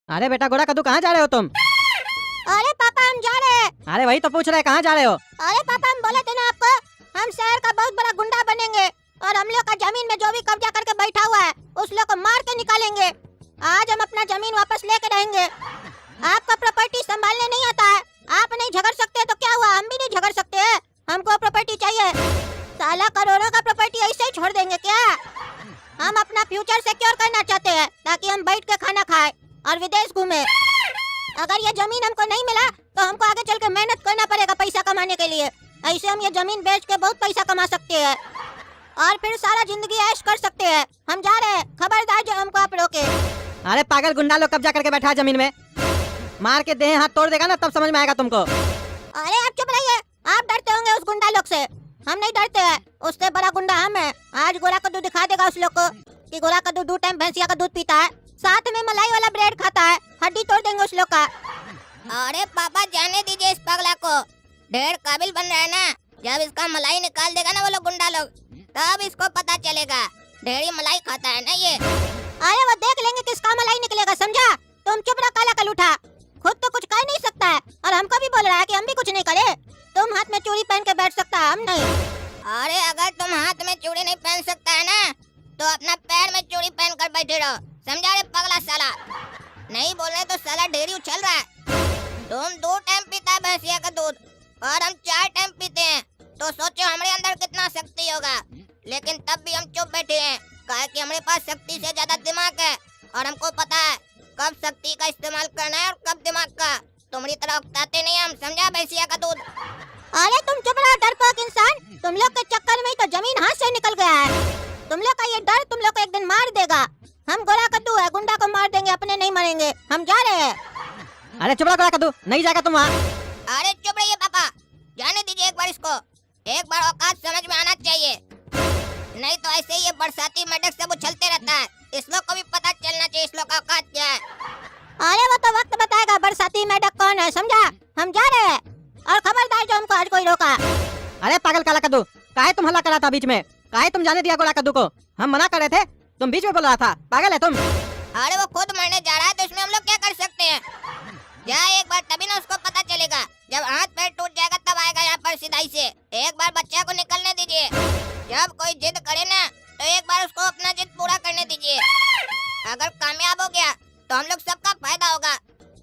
अरे बेटा गोरा कद्दू कहाँ जा रहे हो तुम? अरे पापा हम जा रहे हैं। अरे वही तो पूछ रहे कहाँ जा रहे हो? अरे पापा हम बोले थे ना आपको, हम शहर का बहुत बड़ा गुंडा बनेंगे और हम लोग का जमीन में जो भी कब्जा करके बैठा हुआ है उस लोग को मार के निकालेंगे। आज हम अपना जमीन वापस लेके रहेंगे। आपका प्रॉपर्टी संभालने नहीं आता है, आप नहीं झगड़ सकते तो क्या हुआ, हम भी नहीं झगड़ सकते हैं। हमको प्रॉपर्टी चाहिए। साला करोड़ों का प्रॉपर्टी ऐसे ही छोड़ देंगे क्या? हम अपना फ्यूचर सिक्योर करना चाहते हैं ताकि हम बैठ के खाना खाएं और विदेश घूमे। अगर ये जमीन हमको नहीं मिला तो हमको आगे चल के मेहनत करना पड़ेगा पैसा कमाने के लिए। ऐसे हम ये जमीन बेच के बहुत पैसा कमा सकते हैं और फिर सारा जिंदगी ऐश कर सकते हैं। हम जा रहे हैं, खबरदार जो हमको आप रोके। अरे पागल, गुंडा लोग कब्जा करके बैठा है जमीन में, मार के देह हाथ तोड़ देगा ना तब समझ में आएगा तुमको। अरे आप चुप रहिए, आप डरते होंगे उस गुंडा लोग से, हम नहीं डरते हैं। उससे बड़ा गुंडा हम है। आज गोरा कद्दू दिखा देगा उस लोग को कि गोरा कद्दू 2 टाइम भैंसिया का दूध पीता है, साथ में मलाई वाला ब्रेड खाता है। हड्डी तोड़ देंगे उस लोग का। अरे पापा जाने दीजिए इस पगला को, ढेर काबिल बन रहा है ना। जब इसका मलाई निकाल देगा ना वो लोग गुंडा लोग, तब इसको पता चलेगा। ढेरी मलाई खाता है ना ये। अरे वो देख लेंगे किसका मलाई निकलेगा, समझा? तुम चुप रहो काला कलूठा, खुद तो कुछ कर नहीं सकता है और हमको भी बोल रहा है कि हम भी कुछ नहीं करे। तुम हाथ में चूड़ी पहन के बैठ सकता है, हम नहीं। अरे अगर तुम हाथ में चूड़ी नहीं पहन सकता है ना तो अपना पैर में चूड़ी पहन कर बैठे रहो, समझा रे पगला साला। नहीं बोले तो साला ढेरी उछल रहा है। तुम 2 टाइम पीता है भैंसिया का दूध और हम 4 टाइम पीते हैं, तो सोचो हमारे अंदर कितना शक्ति होगा। लेकिन तब भी हम चुप बैठे हैं, कहा कि हमारे पास शक्ति से ज्यादा दिमाग है और हमको पता है कब शक्ति का इस्तेमाल करना है और कब दिमाग का। तुम्हारी तरह उकताते नहीं हम, समझा भैंसिया का दूध। अरे तुम चुप रहो डरपोक इंसान, तुम लोग के चक्कर में ही तो जमीन हाथ से निकल गया है। तुम लोग का ये डर तुम लोग को एक दिन मार देगा। हम गोरा कद्दू है, गुंडा को मार देंगे, अपने नहीं मरेंगे। हम जा रहे हैं। अरे चुप रहो गोरा कद्दू, नहीं जाएगा तुम वहाँ। अरे चुप रहिए पापा, जाने दीजिए एक बार इसको। एक बार औकात समझ में आना चाहिए, नहीं तो ऐसे ही ये बरसाती मेढक सब उछलते रहता है। इस लोग को भी पता चलना चाहिए इस लोग का औकात क्या है। अरे वो तो वक्त बताएगा बरसाती मेढक कौन है, समझा? हम जा रहे हैं और खबरदार जो हमको आज कोई रोका। अरे पागल काला कद्दू, काहे तुम हल्ला करा था बीच में? काहे तुम जाने दिया गोरा कद्दू को? हम मना कर रहे थे, तुम बीच में बोल रहा था। पागल है तुम। अरे वो खुद मरने जा रहा है तो इसमें हम लोग क्या कर सकते हैं? जा एक बार, तभी ना उसको पता चलेगा। जब हाथ पैर टूट जाएगा तब आएगा यहाँ पर सिधाई से। एक बार बच्चा को निकलने दीजिए। जब कोई जिद करे ना तो एक बार उसको अपना जिद पूरा करने दीजिए। अगर कामयाब हो गया तो हम लोग सबका फायदा होगा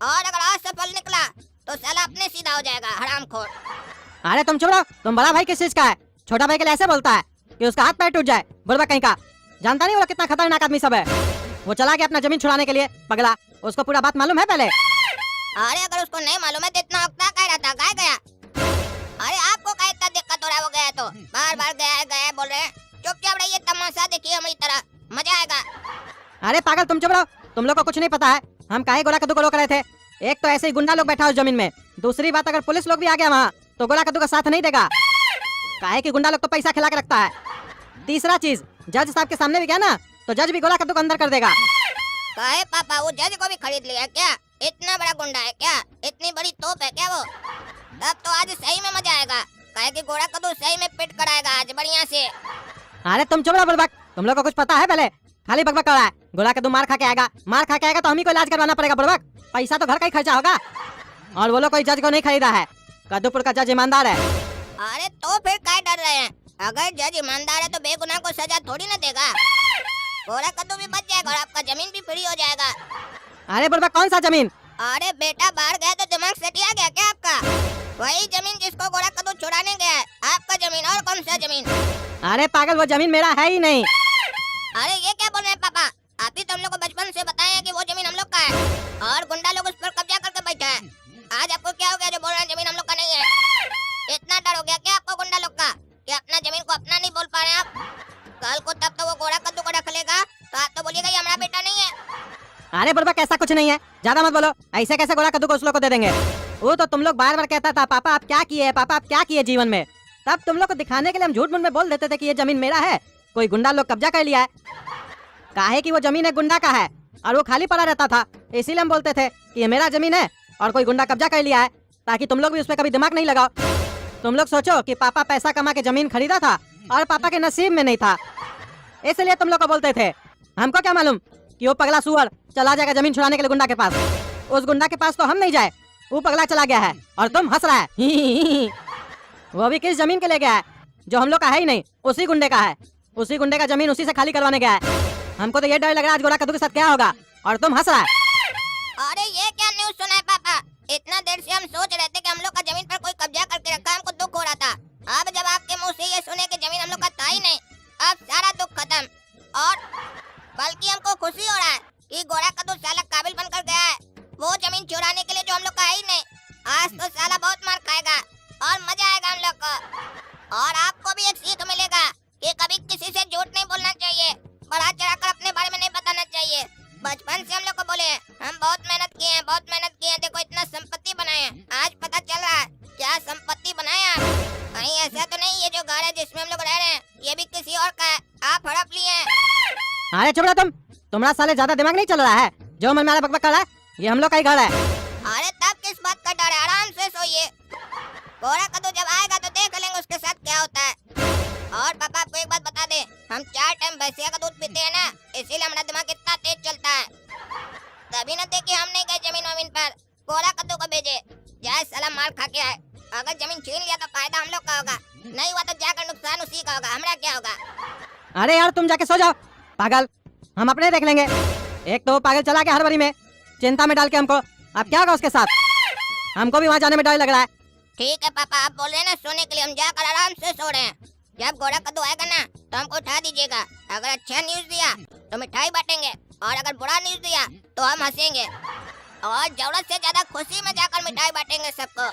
और अगर असफल निकला तो साला अपने सीधा हो जाएगा, हरामखोर। अरे तुम चुप रहो, तुम बड़ा भाई किस चीज का है? छोटा भाई के लिए ऐसे बोलता है कि उसका हाथ पैर टूट जाए? बुढ़वा कहीं का, जानता नहीं वो कितना खतरनाक आदमी सब है। वो चला गया अपना जमीन छुड़ाने के लिए, पगला। उसको पूरा बात मालूम है पहले? अरे अगर उसको नहीं मालूम है तो इतना हफ्ता कह रहा था, गाय गया। अरे आपको क्या इतना दिक्कत हो रहा है? वो गया तो बार बार गया बोल रहे हैं। चुपचाप रहिए, तमाशा देखिए हमारी तरह, मजा आएगा। अरे पागल तुम चुप रहो, तुम लोग को कुछ नहीं पता है। हम काहे गोरा कद्दू को रोक रहे थे? एक तो ऐसे ही गुंडा लोग बैठा उस जमीन में, दूसरी बात अगर पुलिस लोग भी आ गया वहाँ तो गोरा कद्दू का साथ नहीं देगा। काहे कि गुंडा लोग तो पैसा खिला के रखता है। तीसरा चीज, जज साहब के सामने भी गया ना तो जज भी गोरा कद्दू को अंदर कर देगा। काहे पापा, वो जज को भी खरीद लिया क्या? इतना बड़ा गुंडा है क्या? इतनी बड़ी तोप है क्या वो? तब तो आज सही में मजा आएगा, काहे कि गोरा कद्दू सही में पिट कराएगा आज बढ़िया से। अरे तुम चुप रहो बुड़बक, तुम लोग को कुछ पता है पहले? खाली बकबक कर रहा है। गोरा कद्दू मार खा के आएगा, मार खा के आएगा तो हम ही को इलाज करवाना पड़ेगा बुड़बक। पैसा तो घर का ही खर्चा होगा। और वो लोग कोई जज को नहीं खरीदा है, कद्दूपुर का जज ईमानदार है। अरे तो फिर क्या डर रहे हैं? अगर जज ईमानदार है तो बेगुनाह को सजा थोड़ी ना देगा। गोरा कद्दू भी बच जाएगा और आपका जमीन भी फ्री हो जाएगा। अरे बुड़बक कौन सा जमीन? अरे बेटा बाहर गया तो दिमाग सटिया गया क्या आपका? वही जमीन जिसको गोरा कद्दू छुड़ाने गया है, आपका जमीन। और कौन सा जमीन? अरे पागल, वो जमीन मेरा है ही नहीं। अरे ये क्या बोल रहे हैं पापा? आप ही तो हम लोग को बचपन से बताए हैं कि वो जमीन हम लोग का है और गुंडा लोग उस पर कब्जा करके बैठा है। आज आपको क्या हो गया जो बोल रहे हैं जमीन हम लोग का नहीं है? इतना डर हो गया क्या आपको गुंडा लोग का कि अपना जमीन को अपना नहीं बोल पा रहे हैं आप? कल को तब तो वो गोरा कद्दू को रख लेगा तो आप तो बोलिएगा ये हमारा बेटा नहीं है। अरे बुड़बक ऐसा कुछ नहीं है, ज्यादा मत बोलो। ऐसे कैसे गोरा कद्दू को उस लोग को दे देंगे? वो तो तुम लोग बार बार कहता था पापा आप क्या किए, पापा आप क्या किए जीवन में। तब तुम लोग को दिखाने के लिए हम झूठ मूठ में बोल देते थे कि ये जमीन मेरा है, कोई गुंडा लोग कब्जा कर लिया है। काहे कि वो जमीन एक गुंडा का है और वो खाली पड़ा रहता था, इसीलिए हम बोलते थे कि ये मेरा जमीन है और कोई गुंडा कब्जा कर लिया है, ताकि तुम लोग भी उस पर कभी दिमाग नहीं लगाओ। तुम लोग सोचो कि पापा पैसा कमा के जमीन खरीदा था और पापा के नसीब में नहीं था, इसलिए तुम लोग को बोलते थे। हमको क्या मालूम कि वो पगला सुअर चला जाएगा जमीन छुड़ाने के लिए गुंडा के पास। उस गुंडा के पास तो हम नहीं जाए, वो पगला चला गया है और तुम हंस रहा है। वो भी किस जमीन के ले गया है जो हम लोग का है ही नहीं, उसी गुंडे का है। उसी गुंडे का जमीन उसी से खाली करवाने गया है। हमको तो ये डर लग रहा है आज गोरा कद्दू के साथ क्या होगा, और तुम हंस रहा है। अरे ये क्या न्यूज़ सुना है पापा? इतना देर से हम सोच रहे थे कि हम लोग का जमीन पर कोई कब्जा करके रखा है, हमको दुख हो रहा था। अब जब आपके मुंह से ये सुने कि जमीन हम लोग का था ही नहीं, अब सारा दुख खत्म। और बल्कि हमको खुशी हो रहा है कि गोरा कद्दू साला काबिल बनकर गया है वो जमीन चुराने के लिए जो हम लोग का है ही नहीं। आज तो साला बहुत मार खाएगा और मजा आएगा हम लोग को। और आपको भी एक सीख मिलेगा कि कभी किसी से झूठ नहीं बोलना चाहिए, बढ़ा चढ़ाकर अपने बारे में नहीं बताना चाहिए। बचपन से हम लोग को बोले हैं, हम बहुत मेहनत किए हैं, बहुत मेहनत किए हैं, देखो इतना संपत्ति बनाए हैं। आज पता चल रहा है क्या संपत्ति बनाया। कहीं ऐसा तो नहीं ये जो घर है जिसमें हम लोग रह रहे हैं ये भी किसी और का है, आप हड़प लिए हैं। अरे चुप रहो तुम, तुम्हारा साले ज्यादा दिमाग नहीं चल रहा है। जो मन में आ रहा है बकबक कर रहा है, ये हम लोग का ही घर है। अरे तब किस बात का डर है, आराम से सोइए। गोरा कद्दू जब आएगा तो देख लेंगे उसके साथ क्या होता है। और पापा आपको एक बात बता दे, हम 4 टाइम भैंसिया का दूध पीते हैं ना, इसीलिए हमारा दिमाग इतना तेज चलता है। तभी न देखिए हम नहीं गए जमीन वमीन पर, गोरा कद्दू को भेजे जाए साला मार खा के आए। अगर जमीन छीन लिया तो फायदा हम लोग का होगा, नहीं हुआ तो जाकर नुकसान उसी का होगा, हमारा क्या होगा। अरे यार तुम जाके सो जाओ पागल, हम अपने देख लेंगे। एक तो वो पागल चला गया हड़बड़ी में, चिंता में डाल के हमको। अब क्या होगा उसके साथ, हमको भी वहाँ जाने में डर लग रहा है। ठीक है पापा, आप बोल रहे हैं ना सोने के लिए, हम जाकर आराम से सो रहे हैं। जब गोरा कद्दू आएगा ना तो हमको उठा दीजिएगा। अगर अच्छा न्यूज दिया तो मिठाई बांटेंगे, और अगर बुरा न्यूज दिया तो हम हंसेंगे, और जरूरत से ज्यादा खुशी में जाकर मिठाई बांटेंगे सबको।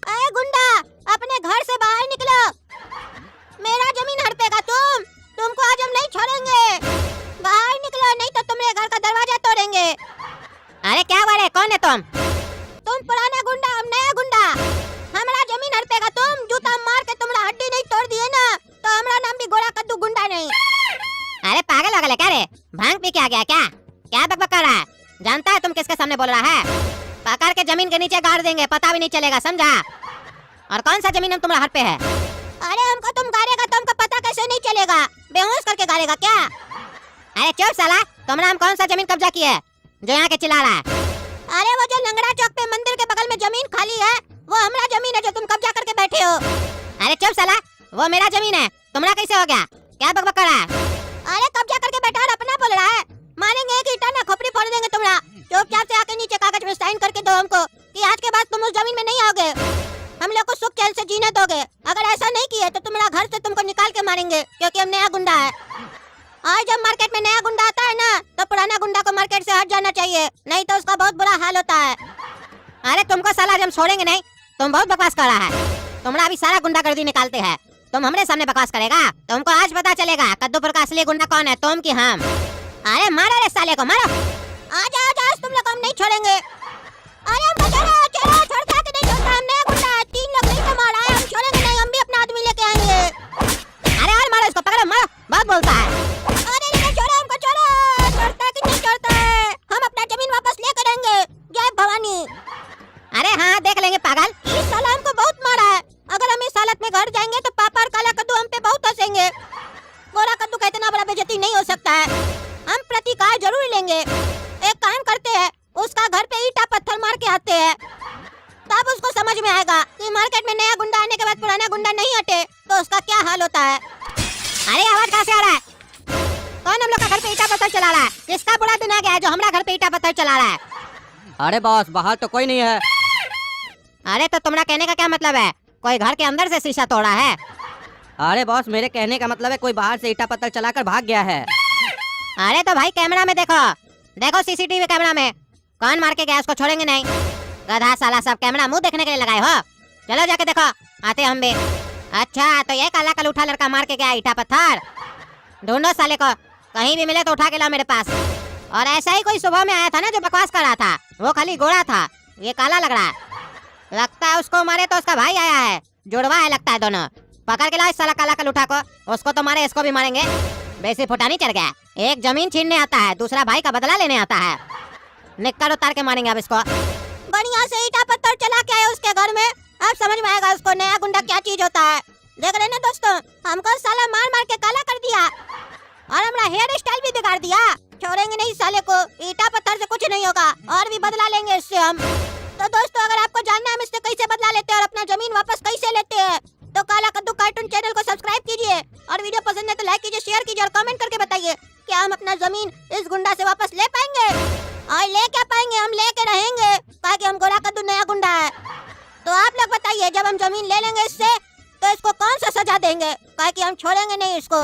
अरे गुंडा, अपने घर से बाहर निकलो, मेरा जमीन हड़पेगा तुमको आज हम नहीं छोड़ेंगे। बाहर निकलो नहीं तो तुम्हारे घर का दरवाजा तोड़ेंगे। अरे क्या हुआ रे, कौन है तुम पुराना गुंडा, हम नया गुंडा। हमारा जमीन हड़पेगा तुम, जूता मार के तुम्हारा हड्डी नहीं तोड़ दिए ना तो हमारा नाम भी गोरा कद्दू गुंडा नहीं। अरे पागल हो गए क्या रे, भांग पी के आ गया क्या? क्या बकबक कर रहा है? जानता है तुम किसके सामने बोल रहा है? पकड़ के जमीन के नीचे गाड़ देंगे, पता भी नहीं चलेगा, समझा? और कौन सा जमीन हम तुम्हारा हाथ पे है? अरे हमको तुम गाड़ेगा तो हमको पता कैसे नहीं चलेगा? बेहोश करके गाड़ेगा क्या? अरे चुप साला, तुमने हम कौन सा जमीन कब्जा की है जो यहाँ के चिल्ला रहा है? अरे वो जो लंगड़ा चौक पे मंदिर के बगल में जमीन खाली है वो हमारा जमीन है जो तुम कब्जा करके बैठे हो। अरे चुप साला, वो मेरा जमीन है, तुम्हारा कैसे हो गया? क्या बकबक कर रहा है? अरे कब्जा करके बैठा और अपना बोल रहा है। मारेंगे एक ईंटा ना खोपड़ी फोड़ देंगे तुम्हारा। चुपचाप से आके नीचे कागज में साइन करके दो हमको कि आज के बाद तुम उस जमीन में नहीं आओगे, हम लोग को सुख चैन से जीने दोगे। अगर ऐसा नहीं किए तो तुम्हारा घर से तुमको निकाल के मारेंगे, क्योंकि हम नया गुंडा है। और जब मार्केट में नया गुंडा आता है ना तो पुराना गुंडा को मार्केट से हट जाना चाहिए, नहीं तो उसका बहुत बुरा हाल होता है। अरे तुमको साला हम छोड़ेंगे नहीं, तुम बहुत बकवास कर रहा है। तुम्हारा अभी सारा गुंडागर्दी निकालते हैं, तुम हमरे सामने बकवास करेगा? तुमको आज पता चलेगा कद्दूपुर का असली गुंडा कौन है, तुम की हम। अरे मारो रे साले को, मारो। आज तुम लोग हम नहीं छोड़ेंगे। अरे हमको छोड़ो, छोड़ता कि नहीं छोड़ता, हम नया गुंडा है, 3 लोग नहीं तो मारा है, हम छोड़ेंगे नहीं, हम भी अपना आदमी लेके आएंगे। अरे और मारो इसको, पकड़ो मारो, बहुत बोलता है। अरे छोड़ो हमको, छोड़ो, छोड़ता कि नहीं छोड़ता है, हम अपना जमीन वापस लेकर आएंगे। जय भवानी। अरे हाँ देख लेंगे पागल। इस साल हमको बहुत मारा है, अगर हम इस हालत में घर जाएंगे तो पापा और काला कद्दू हम पे बहुत हंसेंगे। गोरा कद्दू का इतना बड़ा बेइज्जती नहीं हो सकता है, हम प्रतिकार जरूर लेंगे। एक काम करते हैं, उसका घर पे ईंटा पत्थर मार के आते हैं, तब उसको समझ में आएगा कि मार्केट में नया गुंडा आने के बाद पुराना गुंडा नहीं हटे तो उसका क्या हाल होता है। अरे आवाज कहाँ से आ रहा है? कौन हम लोग का घर पे ईंटा पत्थर चला रहा है? किसका बुरा दिन आ गया है जो हमारा घर पे ईंटा पत्थर चला रहा है? अरे बॉस, बाहर तो कोई नहीं है। अरे तो तुम्हारा कहने का क्या मतलब है, कोई घर के अंदर से शीशा तोड़ा है? अरे बॉस, मेरे कहने का मतलब है कोई बाहर से ईंटा पत्थर चलाकर भाग गया है। अरे तो भाई कैमरा में देखो, देखो सीसीटीवी कैमरा में, कौन मार के गया उसको छोड़ेंगे नहीं। गधा साला, सब कैमरा मुंह देखने के लिए लगाए हो? चलो जाके देखो, आते हम भी। अच्छा तो ये काला कलूठा लड़का मार के गया ईंटा पत्थर, ढूंढो साले को, कहीं भी मिले तो उठा के लाओ मेरे पास। और ऐसा ही कोई सुबह में आया था ना जो बकवास कर रहा था, वो खाली गोरा था, ये काला लग रहा है। लगता है उसको मारे तो उसका भाई आया है, जुड़वा है लगता है दोनों। पकड़ के लाओ इस साला काला कलूठा को, उसको तो मारे इसको भी मारेंगे। बेसी फुटानी चढ़ गया, एक जमीन छीनने आता है, दूसरा भाई का बदला लेने आता है। निक्कर उतार के मारेंगे अब इसको। बढ़िया से ईंटा पत्थर चला के आए उसके घर में, अब समझ में आएगा उसको नया गुंडा क्या चीज होता है। देख रहे ना दोस्तों, हमको साला मार मार के काला कर दिया। और हमारा हेयर स्टाइल भी बिगाड़ दिया। छोड़ेंगे नहीं साले को, ईटा पत्थर से कुछ नहीं होगा और भी बदला लेंगे इससे हम। तो दोस्तों अगर आपको जानना है हम इससे कैसे बदला लेते हैं और अपना जमीन वापस कैसे लेते हैं तो काला कद्दू कार्टून चैनल को सब्सक्राइब कीजिए और वीडियो पसंद है तो लाइक कीजिए, शेयर कीजिए और कमेंट करके बताइए क्या हम अपना जमीन इस गुंडा से वापस ले पाएंगे। और ले क्या पाएंगे, हम लेके रहेंगे ताकि हम गोरा कद्दू नया गुंडा है। तो आप लोग बताइए जब हम जमीन ले लेंगे इससे तो इसको कौन सा सजा देंगे, ताकि हम छोड़ेंगे नहीं इसको।